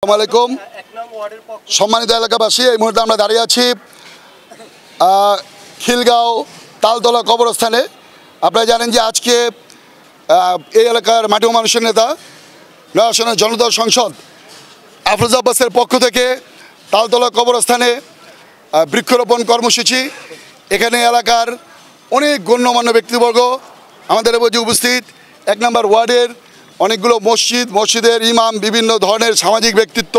আসসালামু আলাইকুম সম্মানিত এলাকাবাসী, এই মুহূর্তে আমরা দাঁড়িয়ে আছি খিলগাঁও তালতলা কবরস্থানে। আপনারা জানেন যে আজকে এই এলাকার মাটি ও মানুষের নেতা নয় আসনের জনদল সংসদ আফরোজ আব্বাসের পক্ষ থেকে তালতলা কবরস্থানে বৃক্ষরোপণ কর্মসূচি। এখানে এলাকার অনেক গণ্যমান্য ব্যক্তিবর্গ আমাদের মধ্যে উপস্থিত। 1 নম্বর ওয়ার্ডের অনেকগুলো মসজিদের ইমাম, বিভিন্ন ধরনের সামাজিক ব্যক্তিত্ব,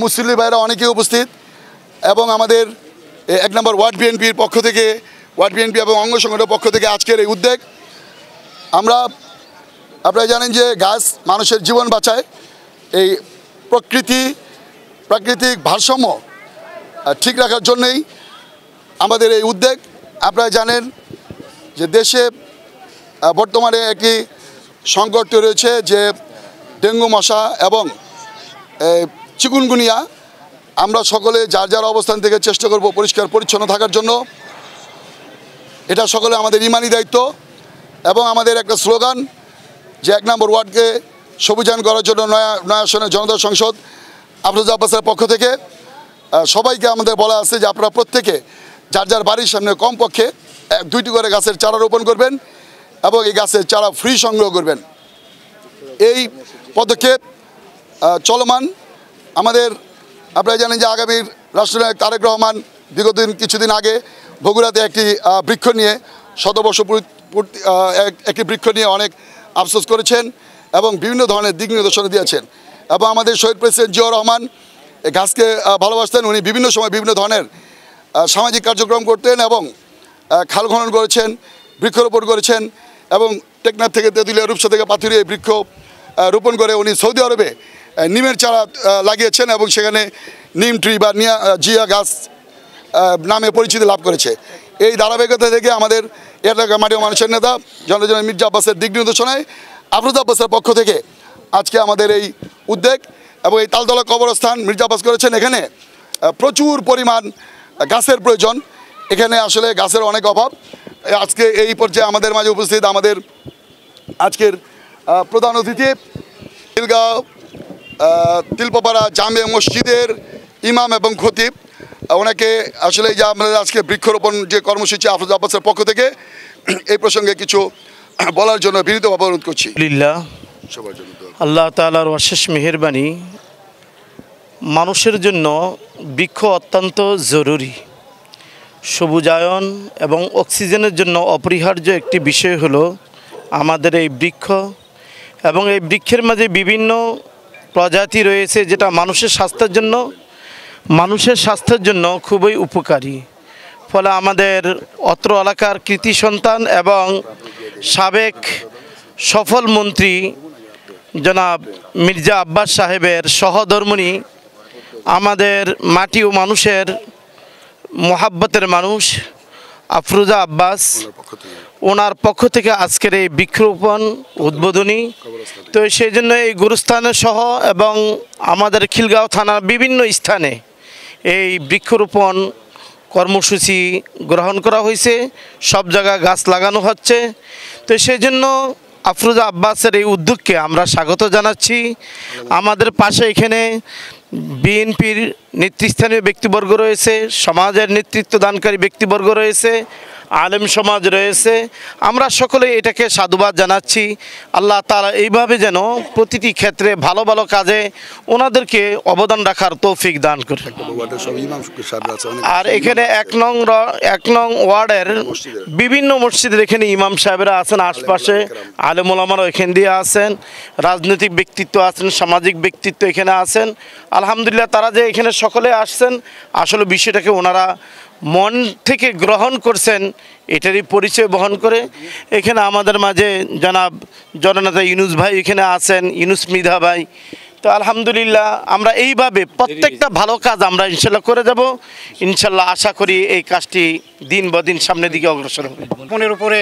মুসল্লি ভাইরা অনেকেই উপস্থিত এবং আমাদের 1 নম্বর ওয়ার্ড বিএনপির পক্ষ থেকে, ওয়ার্ড বিএনপি এবং অঙ্গ সংগঠনের পক্ষ থেকে আজকের এই উদ্যোগ। আপনারা জানেন যে গাছ মানুষের জীবন বাঁচায়। এই প্রাকৃতিক ভারসাম্য ঠিক রাখার জন্যই আমাদের এই উদ্যোগ। আপনারা জানেন যে দেশে বর্তমানে একটি সংকট রয়েছে, যে ডেঙ্গু মশা এবং চিকুনগুনিয়া। আমরা সকলে যার যার অবস্থান থেকে চেষ্টা করব পরিষ্কার পরিচ্ছন্ন থাকার জন্য। এটা সকলে আমাদের ইমানি দায়িত্ব এবং আমাদের একটা স্লোগান যে 1 নম্বর ওয়ার্ডকে সবুজায়ন করার জন্য নয়া আসনের জনতা সংসদ আফরোজ আব্বাসের পক্ষ থেকে সবাইকে আমাদের বলা আছে যে আপনারা প্রত্যেকে যার যার বাড়ির সামনে কমপক্ষে 2টি করে গাছের চারা রোপণ করবেন এবং এই গাছের চারা ফ্রি সংগ্রহ করবেন। এই পদক্ষেপ চলমান। আপনারা জানেন যে আগামীর রাষ্ট্রনায়ক তারেক রহমান বিগত কিছুদিন আগে বগুড়াতে একটি বৃক্ষ নিয়ে শতবর্ষ একটি বৃক্ষ নিয়ে অনেক আফসোস করেছেন এবং বিভিন্ন ধরনের দিক নির্দেশনা দিয়েছেন। এবং আমাদের শহীদ প্রেসিডেন্ট জিয়াউর রহমান গাছকে ভালোবাসতেন। উনি বিভিন্ন সময় বিভিন্ন ধরনের সামাজিক কার্যক্রম করতেন এবং খাল খনন করেছেন, বৃক্ষরোপণ করেছেন এবং টেকনাফ থেকে তেঁতুলিয়া, রূপসা থেকে পাথুরিয়া বৃক্ষ রোপণ করে উনি সৌদি আরবে নিমের চারা লাগিয়েছেন এবং সেখানে নিম ট্রি বা জিয়া গাছ নামে পরিচিতি লাভ করেছে। এই ধারাবাহিকতা থেকে আমাদের এলাকার মাটি ও মানুষের নেতা জননেতা মির্জা আব্বাসের দিক নির্দেশনায় আফরোজ আব্বাসের পক্ষ থেকে আজকে আমাদের এই উদ্যোগ এবং এই তালতলা কবরস্থান মির্জা আব্বাস করেছেন। এখানে প্রচুর পরিমাণ গাছের প্রয়োজন। এখানে আসলে গাছের অনেক অভাব। আজকে এই পর্যায়ে আমাদের মাঝে উপস্থিত আমাদের আজকের প্রধান অতিথি খিলগাঁও তিলপাপাড়া জামে মসজিদের ইমাম এবং খতিব। ওনাকে আসলে যে আমাদের আজকে বৃক্ষরোপণ যে কর্মসূচি আফরোজ আব্বাসের পক্ষ থেকে এই প্রসঙ্গে কিছু বলার জন্য বিনীতভাবে অনুরোধ করছি। আল্লাহ তাআলার অশেষ মেহেরবানি। মানুষের জন্য বৃক্ষ অত্যন্ত জরুরি। সবুজায়ন এবং অক্সিজেনের জন্য অপরিহার্য একটি বিষয় হলো আমাদের এই বৃক্ষ। এবং এই বৃক্ষের মাঝে বিভিন্ন প্রজাতি রয়েছে যেটা মানুষের স্বাস্থ্যের জন্য খুবই উপকারী। ফলে আমাদের অত্র এলাকার কৃতি সন্তান এবং সাবেক সফল মন্ত্রী জনাব মির্জা আব্বাস সাহেবের সহধর্মিণী, আমাদের মাটি ও মানুষের মোহাব্বতের মানুষ আফরোজা আব্বাস, ওনার পক্ষ থেকে আজকের এই বৃক্ষরোপণ উদ্বোধনী। তো সেই জন্য এই গুরুস্থানে সহ এবং আমাদের খিলগাঁও থানার বিভিন্ন স্থানে এই বৃক্ষরোপণ কর্মসূচি গ্রহণ করা হয়েছে। সব জায়গায় গাছ লাগানো হচ্ছে। তো সেই জন্য আফরোজা আব্বাসের এই উদ্যোগকে আমরা স্বাগত জানাচ্ছি। আমাদের পাশে এখানে বিএনপির নেতৃস্থানীয় ব্যক্তিবর্গ রয়েছে, সমাজের নেতৃত্ব দানকারী ব্যক্তিবর্গ রয়েছে, আলেম সমাজ রয়েছে। আমরা সকলে এটাকে সাধুবাদ জানাচ্ছি। আল্লাহ তাআলা এইভাবে যেন প্রতিটি ক্ষেত্রে ভালো ভালো কাজে ওনাদেরকে অবদান রাখার তৌফিক দান করে। আর এখানে 1 নং ওয়ার্ডের বিভিন্ন মসজিদের এখানে ইমাম সাহেবরা আছেন, আশপাশে আলেম ওলামারা এখান দিয়ে আছেন, রাজনৈতিক ব্যক্তিত্ব আছেন, সামাজিক ব্যক্তিত্ব এখানে আছেন। আলহামদুলিল্লাহ, তারা যে এখানে সকলে আসছেন আসলে বিষয়টাকে ওনারা মন থেকে গ্রহণ করছেন, এটারই পরিচয় বহন করে। এখানে আমাদের মাঝে জনাব জননেতা ইউনুস ভাই এখানে আছেন, ইউনুস মৃধা ভাই। তো আলহামদুলিল্লাহ, আমরা এইভাবে প্রত্যেকটা ভালো কাজ আমরা ইনশাল্লাহ করে যাব। ইনশাল্লাহ আশা করি এই কাজটি দিন বদিন সামনের দিকে অগ্রসর হবে। রোপণের উপরে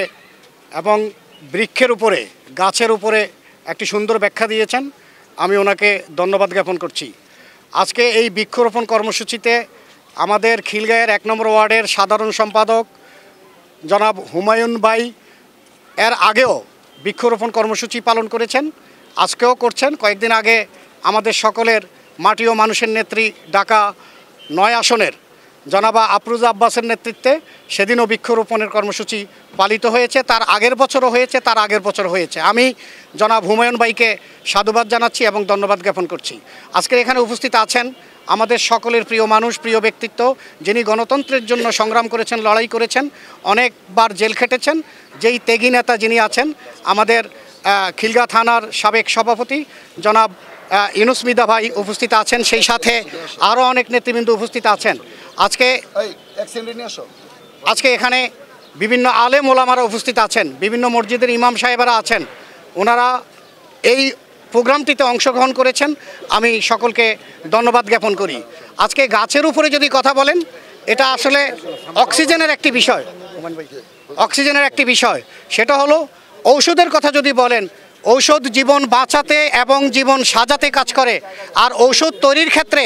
এবং বৃক্ষের উপরে, গাছের উপরে একটি সুন্দর ব্যাখ্যা দিয়েছেন। আমি ওনাকে ধন্যবাদ জ্ঞাপন করছি। আজকে এই বৃক্ষরোপণ কর্মসূচিতে আমাদের খিলগাঁয়ের 1 নম্বর ওয়ার্ডের সাধারণ সম্পাদক জনাব হুমায়ুন ভাই এর আগেও বৃক্ষরোপণ কর্মসূচি পালন করেছেন, আজকেও করছেন। কয়েকদিন আগে আমাদের সকলের মাটি ও মানুষের নেত্রী ঢাকা ৯ আসনের জনাবা আফরোজা আব্বাসের নেতৃত্বে সেদিনও বৃক্ষরোপণের কর্মসূচি পালিত হয়েছে। তার আগের বছরও হয়েছে, তার আগের বছর হয়েছে। আমি জনাব হুমায়ুন ভাইকে সাধুবাদ জানাচ্ছি এবং ধন্যবাদ জ্ঞাপন করছি। আজকে এখানে উপস্থিত আছেন আমাদের সকলের প্রিয় মানুষ, প্রিয় ব্যক্তিত্ব, যিনি গণতন্ত্রের জন্য সংগ্রাম করেছেন, লড়াই করেছেন, অনেকবার জেল খেটেছেন, যেই ত্যাগী নেতা যিনি আছেন আমাদের খিলগাঁও থানার সাবেক সভাপতি জনাব ইউনুস মিদা ভাই উপস্থিত আছেন। সেই সাথে আরও অনেক নেতৃবৃন্দ উপস্থিত আছেন। আজকে এখানে বিভিন্ন আলেম ওলামারা উপস্থিত আছেন, বিভিন্ন মসজিদের ইমাম সাহেবেরা আছেন, ওনারা এই প্রোগ্রামটিতে অংশগ্রহণ করেছেন। আমি সকলকে ধন্যবাদ জ্ঞাপন করি। আজকে গাছের উপরে যদি কথা বলেন, এটা আসলে অক্সিজেনের একটি বিষয়, অক্সিজেনের একটি বিষয়। সেটা হলো ঔষধের কথা যদি বলেন, ঔষধ জীবন বাঁচাতে এবং জীবন সাজাতে কাজ করে। আর ঔষধ তৈরির ক্ষেত্রে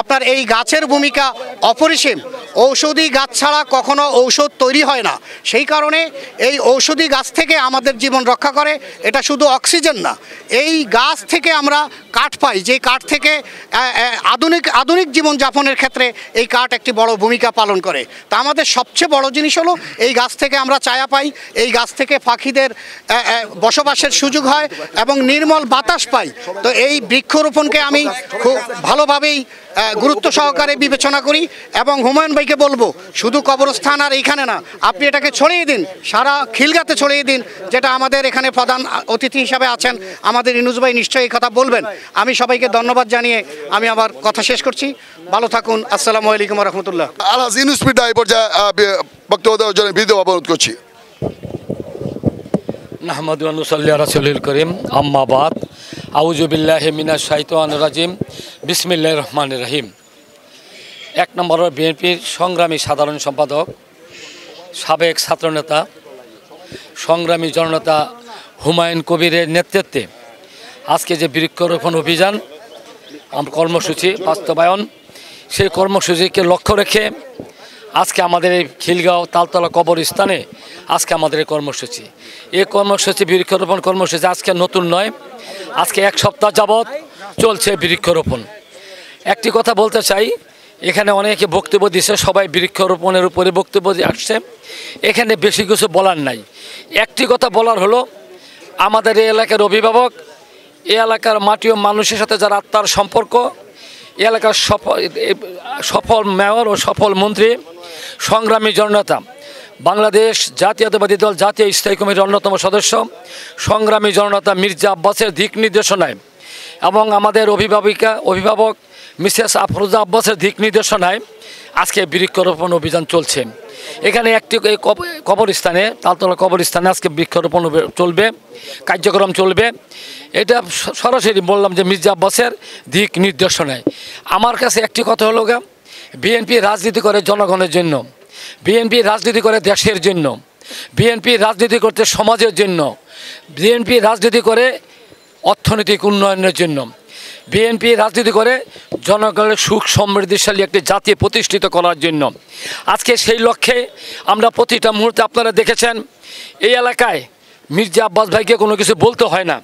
আপনার এই গাছের ভূমিকা অপরিসীম। ঔষধি গাছ ছাড়া কখনো ঔষধ তৈরি হয় না। সেই কারণে এই ঔষধি গাছ থেকে আমাদের জীবন রক্ষা করে। এটা শুধু অক্সিজেন না, এই গাছ থেকে আমরা কাঠ পাই, যে কাঠ থেকে আধুনিক জীবন যাপনের ক্ষেত্রে এই কাঠ একটি বড় ভূমিকা পালন করে। তা আমাদের সবচেয়ে বড় জিনিস হলো এই গাছ থেকে আমরা ছায়া পাই, এই গাছ থেকে পাখিদের বসবাসের সুযোগ হয় এবং নির্মল বাতাস পাই। তো এই বৃক্ষরোপণকে আমি খুব ভালোভাবেই গুরুত্ব সহকারে বিবেচনা করি এবং হুমায়ুন ভাইকে বলবো, শুধু কবরস্থান আর এইখানে না, আপনি এটাকে ছড়িয়ে দিন, সারা খিলগাঁতে ছড়িয়ে দিন, যেটা আমাদের এখানে প্রধান অতিথি হিসাবে আছেন আমাদের ইউনুস ভাই নিশ্চয়ই এই কথা বলবেন। আমি সবাইকে ধন্যবাদ জানিয়ে আমি আমার কথা শেষ করছি। ভালো থাকুন। আসসালামু আলাইকুম রহমতুল্লাহ। আলহাজ ইউনুস মিদা এই পর্যায়ে বক্তব্য দেওয়ার জন্য বিধি অনুরোধ করছি। নাহমাদু ওয়া নুসাল্লি আলা রাসূলিল কারীম, আম্মা বাদ, আউযু বিল্লাহি মিনাশ শাইতানির রাজিম, বিসমিল্লাহির রহমানির রহিম। ১ নম্বর বিএনপির সংগ্রামী সাধারণ সম্পাদক, সাবেক ছাত্রনেতা, সংগ্রামী জননেতা হুমায়ুন কবিরের নেতৃত্বে আজকে যে বৃক্ষরোপণ অভিযান কর্মসূচি বাস্তবায়ন, সেই কর্মসূচিকে লক্ষ্য রেখে আজকে আমাদের এই খিলগাঁও তালতলা কবরস্থানে আজকে আমাদের এই কর্মসূচি বৃক্ষরোপণ কর্মসূচি আজকে নতুন নয়, আজকে 1 সপ্তাহ যাবৎ চলছে বৃক্ষরোপণ। একটি কথা বলতে চাই, এখানে অনেকে বক্তব্য দিচ্ছে, সবাই বৃক্ষরোপণের উপরে বক্তব্য আসছে, এখানে বেশি কিছু বলার নাই। একটি কথা বলার হলো, আমাদের এই এলাকার অভিভাবক, এই এলাকার মাটি ও মানুষের সাথে যারা আত্মার সম্পর্ক, এই এলাকার সফল মেয়র ও সফল মন্ত্রী, সংগ্রামী জননেতা, বাংলাদেশ জাতীয়তাবাদী দল জাতীয় স্থায়ী কমিটির অন্যতম সদস্য, সংগ্রামী জননেতা মির্জা আব্বাসের দিক নির্দেশনায় এবং আমাদের অভিভাবক মিসেস আফরোজা আব্বাসের দিক নির্দেশনায় আজকে বৃক্ষরোপণ অভিযান চলছে। এখানে একটি কবরস্থানে, তালতলা কবরস্থানে আজকে বৃক্ষরোপণ চলবে, কার্যক্রম চলবে। এটা সরাসরি বললাম যে মির্জা আব্বাসের দিক নির্দেশনায়। আমার কাছে একটি কথা হলো, বিএনপি রাজনীতি করে জনগণের জন্য, বিএনপি রাজনীতি করে দেশের জন্য, বিএনপি রাজনীতি করতে সমাজের জন্য, বিএনপি রাজনীতি করে অর্থনৈতিক উন্নয়নের জন্য, বিএনপি রাজনীতি করে জনগণের সুখ সমৃদ্ধিশালী একটি জাতি প্রতিষ্ঠিত করার জন্য। আজকে সেই লক্ষ্যে আমরা প্রতিটা মুহূর্তে, আপনারা দেখেছেন এই এলাকায় মির্জা আব্বাস ভাইকে কোনো কিছু বলতে হয় না,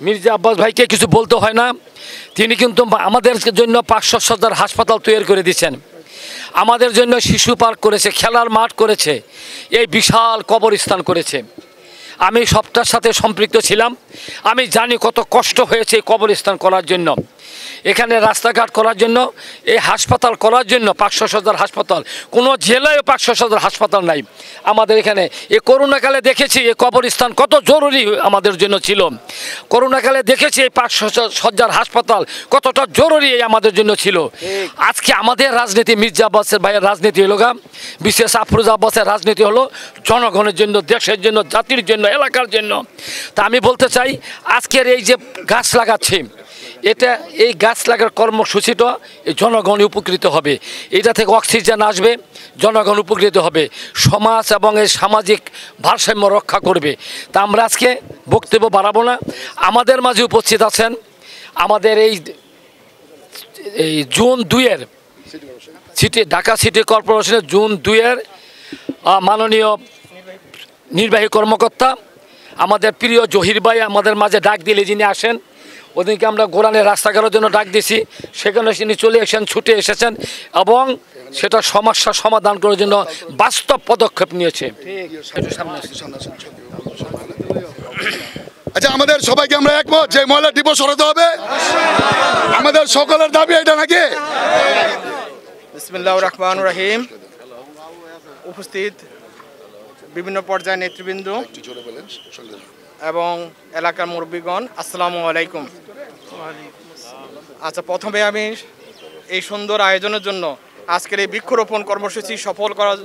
মির্জা আব্বাস ভাইকে কিছু বলতে হয় না। তিনি কিন্তু আমাদের জন্য 500 শয্যার হাসপাতাল তৈরি করে দিয়েছেন, আমাদের জন্য শিশু পার্ক করেছে, খেলার মাঠ করেছে, এই বিশাল কবরস্থান করেছে। আমি সবটার সাথে সম্পৃক্ত ছিলাম, আমি জানি কত কষ্ট হয়েছে এই কবরস্থান করার জন্য, এখানে রাস্তাঘাট করার জন্য, এই হাসপাতাল করার জন্য। 500 শয্যার হাসপাতাল, কোনো জেলায় 500 শয্যার হাসপাতাল নাই আমাদের এখানে। এই করোনাকালে দেখেছি এই কবরস্থান কত জরুরি আমাদের জন্য ছিল, করোনাকালে দেখেছি এই 500 শয্যার হাসপাতাল কতটা জরুরি আমাদের জন্য ছিল। আজকে আমাদের রাজনীতি, মির্জা আব্বাসের ভাইয়ের রাজনীতি হলো, বিশেষ আফরোজা আব্বাসের রাজনীতি হলো জনগণের জন্য, দেশের জন্য, জাতির জন্য, এলাকার জন্য। তা আমি বলতে চাই, আজকের এই যে গাছ লাগাচ্ছি, এই গাছ লাগার কর্মসূচিটা জনগণ উপকৃত হবে, এটা থেকে অক্সিজেন আসবে, জনগণ উপকৃত হবে, সমাজ এবং এই সামাজিক ভারসাম্য রক্ষা করবে। তা আমরা আজকে বক্তব্য বাড়াবো না। আমাদের মাঝে উপস্থিত আছেন আমাদের এই জুন 2-এর ঢাকা সিটি কর্পোরেশনের জুন 2-এর মাননীয় নির্বাহী কর্মকর্তা, আমাদের প্রিয় জহির ভাই, আমাদের মাঝে ডাক দিলে যিনি আসেন, ওদিনকে আমরা গোরানের রাস্তা করার জন্য ডাক দিয়েছি, সেখানে তিনি চলে এসেছেন, ছুটে এসেছেন এবং সেটা সমস্যার সমাধান করার জন্য বাস্তব পদক্ষেপ নিয়েছে। আচ্ছা, আমাদের সবাইকে আমরা একমত যে ময়লা ডিপো সরাতে হবে, আমাদের সকলের দাবি এটা নাকি? বিসমিল্লাহির রহমানির রহিম। উপস্থিত বিভিন্ন পর্যায়ের নেতৃবৃন্দ এবং এলাকার মুরব্বীগণ, আসসালামু আলাইকুম। আচ্ছা, প্রথমে আমি এই সুন্দর আয়োজনের জন্য আজকের এই বৃক্ষরোপণ কর্মসূচি সফল করার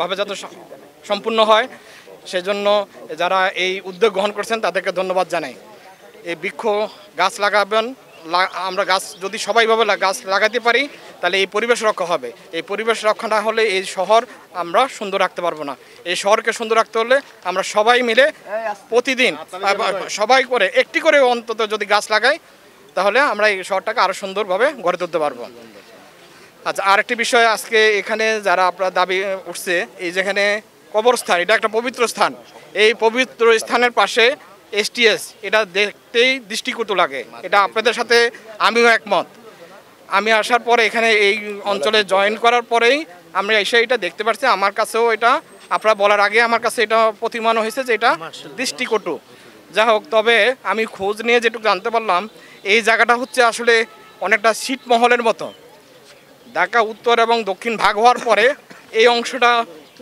ভাবে যাতে সম্পূর্ণ হয় সেজন্য যারা এই উদ্যোগ গ্রহণ করছেন তাদেরকে ধন্যবাদ জানাই। এই বৃক্ষ গাছ লাগাবেন, আমরা গাছ যদি সবাইভাবে গাছ লাগাতে পারি তাহলে এই পরিবেশ রক্ষা হবে। এই পরিবেশ রক্ষা না হলে এই শহর আমরা সুন্দর রাখতে পারবো না। এই শহরকে সুন্দর রাখতে হলে আমরা সবাই মিলে প্রতিদিন সবাই করে একটি করে অন্তত যদি গাছ লাগাই তাহলে আমরা এই শহরটাকে আরও সুন্দরভাবে গড়ে তুলতে পারবো। আচ্ছা, আরেকটি বিষয়, আজকে এখানে যারা আপনার দাবি উঠছে, এই যেখানে কবরস্থান, এটা একটা পবিত্র স্থান, এই পবিত্র স্থানের পাশে এসটিএস, এটা দেখতেই দৃষ্টিকটু লাগে। এটা আপনাদের সাথে আমিও একমত। আমি আসার পরে এখানে এই অঞ্চলে জয়েন করার পরেই আমরা এসে এটা দেখতে পাচ্ছি। আমার কাছেও এটা আপনারা বলার আগে আমার কাছে এটা প্রতিমান হয়েছে যে এটা দৃষ্টিকটু। যা হোক, তবে আমি খোঁজ নিয়ে যেটুকু জানতে পারলাম, এই জায়গাটা হচ্ছে আসলে অনেকটা ছিটমহলের মতো। ঢাকা উত্তর এবং দক্ষিণ ভাগ হওয়ার পরে এই অংশটা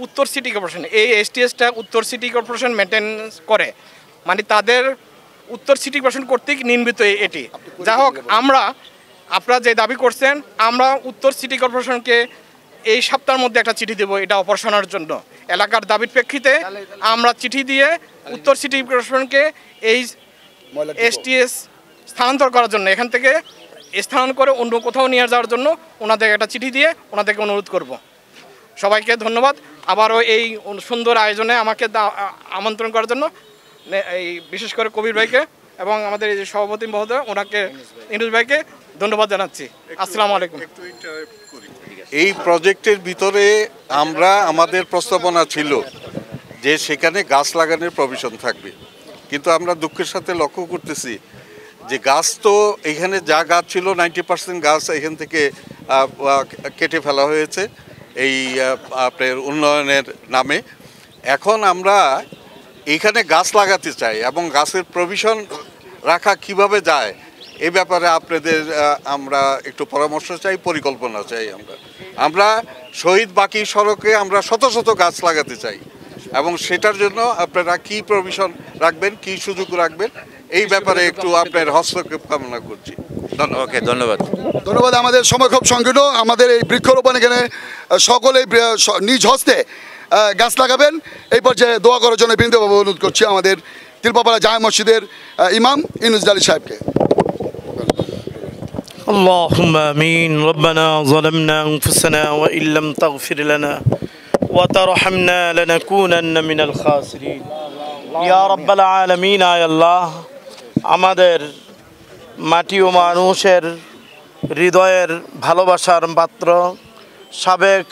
উত্তর সিটি কর্পোরেশন, এই এসটিএসটা উত্তর সিটি কর্পোরেশন মেনটেন করে, মানে তাদের উত্তর সিটি কর্পোরেশন কর্তৃক নির্মিত এটি। যা হোক, আপনারা যে দাবি করছেন, আমরা উত্তর সিটি কর্পোরেশনকে এই সপ্তাহের মধ্যে একটা চিঠি দেবো এটা অপারেশনের জন্য। এলাকার দাবির প্রেক্ষিতে আমরা চিঠি দিয়ে উত্তর সিটি কর্পোরেশনকে এই এসটিএস স্থানান্তর করার জন্য, এখান থেকে স্থানান্তর করে অন্য কোথাও নিয়ে যাওয়ার জন্য ওনাদের একটা চিঠি দিয়ে ওনাদেরকে অনুরোধ করব। সবাইকে ধন্যবাদ আবারও এই সুন্দর আয়োজনে আমাকে আমন্ত্রণ করার জন্য। এই বিশেষ করে কবির ভাইকে এবং আমাদের এই সভাপতি মহোদয় ওনাকে, ইনুস ভাইকে ধন্যবাদ জানাচ্ছি। আসসালামু আলাইকুম। এই প্রজেক্টের ভিতরে আমাদের প্রস্তাবনা ছিল যে সেখানে গাছ লাগানোর প্রভিশন থাকবে, কিন্তু আমরা দুঃখের সাথে লক্ষ্য করতেছি যে গাছ তো এখানে যা গাছ ছিল 90% গাছ এখান থেকে কেটে ফেলা হয়েছে এই আপনার উন্নয়নের নামে। এখন আমরা এখানে গাছ লাগাতে চাই এবং গাছের প্রভিশন রাখা কিভাবে যায় এই ব্যাপারে আপনাদের আমরা একটু পরামর্শ চাই, পরিকল্পনা চাই। আমরা শহীদ বাকি সড়কে আমরা শত শত গাছ লাগাতে চাই এবং সেটার জন্য আপনারা কি প্রভিশন রাখবেন, কি সুযোগ রাখবেন এই ব্যাপারে একটু আপনার হস্তক্ষেপ কামনা করছি। ওকে, ধন্যবাদ। ধন্যবাদ। আমাদের সময় খুব সংকীর্ণ। আমাদের এই বৃক্ষরোপণ এখানে সকলে নিজ হস্তে গাছ লাগাবেন এই পর্যায়ে দোয়া করার জন্য বিনীতভাবে অনুরোধ করছি আমাদের তিলপাপাড়া জামে মসজিদের ইমাম ইনুস আলী সাহেবকে। اللهم آمين. ربنا ظلمنا أنفسنا وإن لم تغفر لنا وترحمنا لنكونن من الخاسرين يا رب العالمين। يا الله, আমাদের মাটি ও মানুষের হৃদয়ের ভালোবাসার পাত্র সাবেক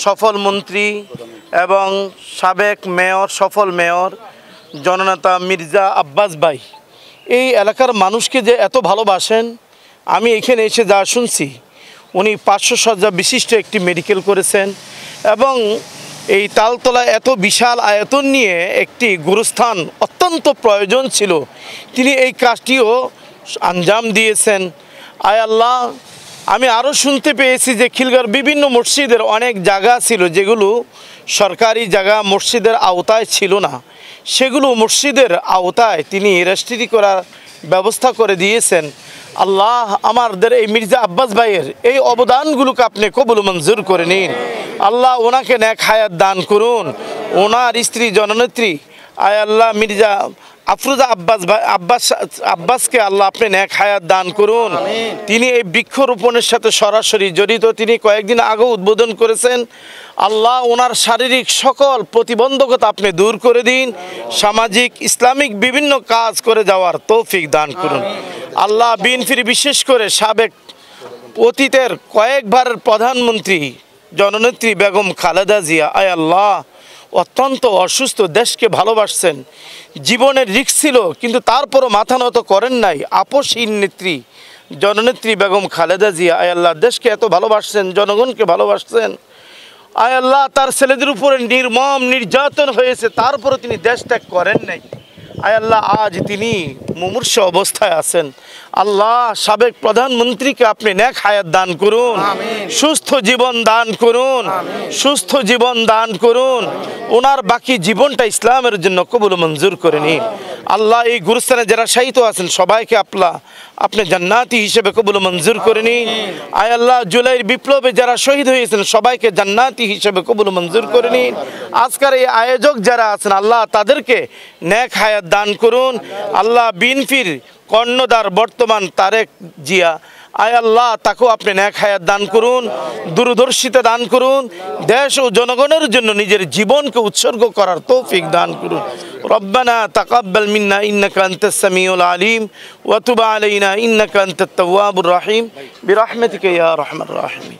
সফল মন্ত্রী এবং সাবেক মেয়র, সফল মেয়র জননেতা মির্জা আব্বাস ভাই এই এলাকার মানুষকে যে এত ভালোবাসেন, আমি এখানে এসে যা শুনছি, উনি 500 শয্যা বিশিষ্ট একটি মেডিকেল করেছেন এবং এই তালতলা এত বিশাল আয়তন নিয়ে একটি গুরুস্থান অত্যন্ত প্রয়োজন ছিল, তিনি এই কাজটিও আঞ্জাম দিয়েছেন। আয় আল্লাহ, আমি আরও শুনতে পেয়েছি যে খিলগাঁওর বিভিন্ন মসজিদের অনেক জায়গা ছিল যেগুলো সরকারি জায়গা মসজিদের আওতায় ছিল না, সেগুলো মসজিদের আওতায় তিনি রেজিস্ট্রি করার ব্যবস্থা করে দিয়েছেন। আল্লাহ, আমাদের এই মির্জা আব্বাস ভাইয়ের এই অবদানগুলোকে আপনি কবুল মঞ্জুর করে নিন। আল্লাহ, ওনাকে নেক হায়াত দান করুন। ওনার স্ত্রী জননেত্রী আয় আল্লাহ মির্জা আফরোজা আব্বাসকে আল্লাহ আপনি নেক হায়াত দান করুন। তিনি এই বৃক্ষরোপণের সাথে সরাসরি জড়িত, তিনি কয়েকদিন আগেও উদ্বোধন করেছেন। আল্লাহ, ওনার শারীরিক সকল প্রতিবন্ধকতা আপনি দূর করে দিন, সামাজিক ইসলামিক বিভিন্ন কাজ করে যাওয়ার তৌফিক দান করুন। আল্লাহ, বিএনপির বিশেষ করে সাবেক অতীতের কয়েকবার প্রধানমন্ত্রী জননেত্রী বেগম খালেদা জিয়া, আয় আল্লাহ অত্যন্ত অসুস্থ, দেশকে ভালোবাসছেন, জীবনের রিস্ক ছিল কিন্তু তারপরও মাথা নত করেন নাই। আপসহীন নেত্রী জননেত্রী বেগম খালেদা জিয়া আয় আল্লাহ দেশকে এত ভালোবাসছেন, জনগণকে ভালোবাসছেন। আয় আল্লাহ তার ছেলেদের উপরে নির্মম নির্যাতন হয়েছে, তারপরও তিনি দেশ ত্যাগ করেন নাই। আয় আল্লাহ আজ তিনি মুমূর্ষ অবস্থায় আছেন। আল্লাহ সাবেক প্রধানমন্ত্রীকে আপনি নেক হায়াত দান করুন, সুস্থ জীবন দান করুন, সুস্থ জীবন দান করুন। ওনার বাকি জীবনটা ইসলামের জন্য কবুল মঞ্জুর করে নিন। আল্লাহ এই গুরুস্থানে যারা শায়িত আছেন সবাইকে আপনি জান্নাতি হিসেবে কবুল মঞ্জুর করে নিন। আয় আল্লাহ জুলাইয়ের বিপ্লবে যারা শহীদ হয়েছেন সবাইকে জান্নাতি হিসেবে কবুল মঞ্জুর করে নিন। আজকের এই আয়োজক যারা আছেন আল্লাহ তাদেরকে নেক হায়াত দান করুন। আল্লাহ বিএনপির কর্ণধার বর্তমান তারেক জিয়া আয় আল্লাহ তাকেও আপনি নেক হায়াত দান করুন, দূরদর্শিতা দান করুন, দেশ ও জনগণের জন্য নিজের জীবনকে উৎসর্গ করার তৌফিক দান করুন। রব্বানা তাকাব্বাল মিন্না ইন্নাকা আনতাস সামিউল আলিম ওয়া তুব আলাইনা ইন্নাকা আনতাত তাওয়াবুর রহিম বিরহমাতিকা ইয়া আরহামার রাহিমিন।